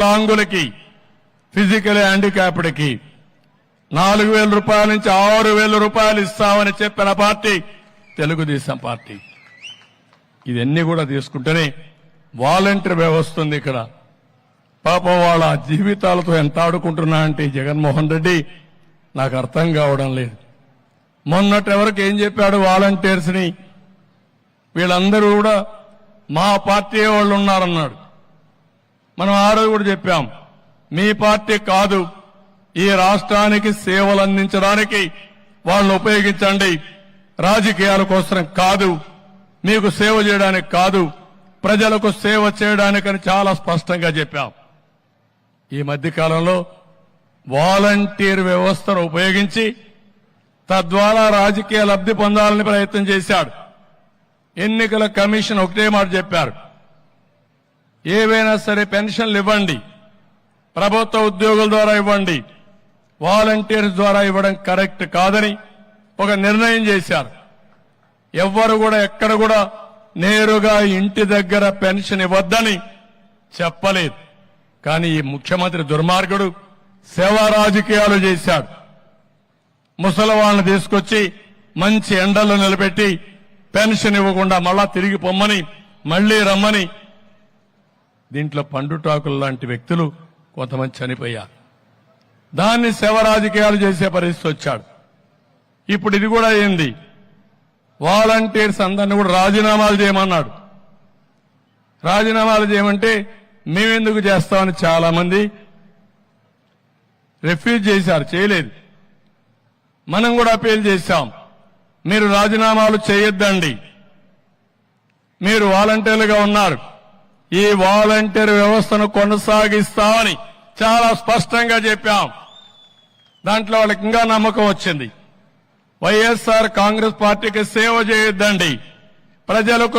వికలాంగులకి ఫిజికల్ హ్యాండిక్యాప్డ్కి 4,000 రూపాయల నుంచి 6,000 రూపాయలు ఇస్తామని చెప్పిన పార్టీ తెలుగుదేశం పార్టీ. ఇవన్నీ కూడా తీసుకుంటేనే వాలంటీర్ వ్యవస్థ ఉంది ఇక్కడ. పాపం వాళ్ళ జీవితాలతో ఎంత ఆడుకుంటున్నా అంటే జగన్మోహన్ రెడ్డి నాకు అర్థం కావడం లేదు. మొన్నటి వరకు ఏం చెప్పాడు వాలంటీర్స్ ని, వీళ్ళందరూ కూడా మా పార్టీ వాళ్ళు ఉన్నారన్నాడు. మనం ఆ రోజు కూడా చెప్పాం, మీ పార్టీ కాదు, ఈ రాష్ట్రానికి సేవలు అందించడానికి వాళ్ళని ఉపయోగించండి, రాజకీయాల కోసం కాదు, మీకు సేవ చేయడానికి కాదు, ప్రజలకు సేవ చేయడానికని చాలా స్పష్టంగా చెప్పాం. ఈ మధ్యకాలంలో వాలంటీర్ వ్యవస్థను ఉపయోగించి తద్వారా రాజకీయ లబ్ధి పొందాలని ప్రయత్నం చేశాడు. ఎన్నికల కమిషన్ ఒకటే మాట చెప్పారు, ఏవైనా సరే పెన్షన్లు ఇవ్వండి, ప్రభుత్వ ఉద్యోగుల ద్వారా ఇవ్వండి, వాలంటీర్స్ ద్వారా ఇవ్వడం కరెక్ట్ కాదని ఒక నిర్ణయం చేశారు. ఎవ్వరు కూడా ఎక్కడ కూడా నేరుగా ఇంటి దగ్గర పెన్షన్ ఇవ్వద్దని చెప్పలేదు. కానీ ఈ ముఖ్యమంత్రి దుర్మార్గుడు సేవా రాజకీయాలు చేశాడు. ముసలి వాళ్ళని తీసుకొచ్చి మంచి ఎండల్లో నిలబెట్టి పెన్షన్ ఇవ్వకుండా మళ్ళా తిరిగి పొమ్మని మళ్లీ రమ్మని, దీంట్లో పండుటాకులు లాంటి వ్యక్తులు కొంతమంది చనిపోయారు. దాన్ని సేవ రాజకీయాలు చేసే పరిస్థితి వచ్చాడు. ఇప్పుడు ఇది కూడా అయింది, వాలంటీర్స్ అందరినీ కూడా రాజీనామాలు చేయమన్నాడు. రాజీనామాలు చేయమంటే మేమెందుకు చేస్తామని చాలా మంది రిఫ్యూజ్ చేశారు, చేయలేదు. మనం కూడా అపీల్ చేశాం, మీరు రాజీనామాలు చేయొద్దండి, మీరు వాలంటీర్లుగా ఉన్నారు, ఈ వాలంటీర్ వ్యవస్థను కొనసాగిస్తామని చాలా స్పష్టంగా చెప్పాం. దాంట్లో వాళ్ళకి ఇంకా నమ్మకం వచ్చింది. వైఎస్ఆర్ కాంగ్రెస్ పార్టీకి సేవ చేయొద్దండి, ప్రజలకు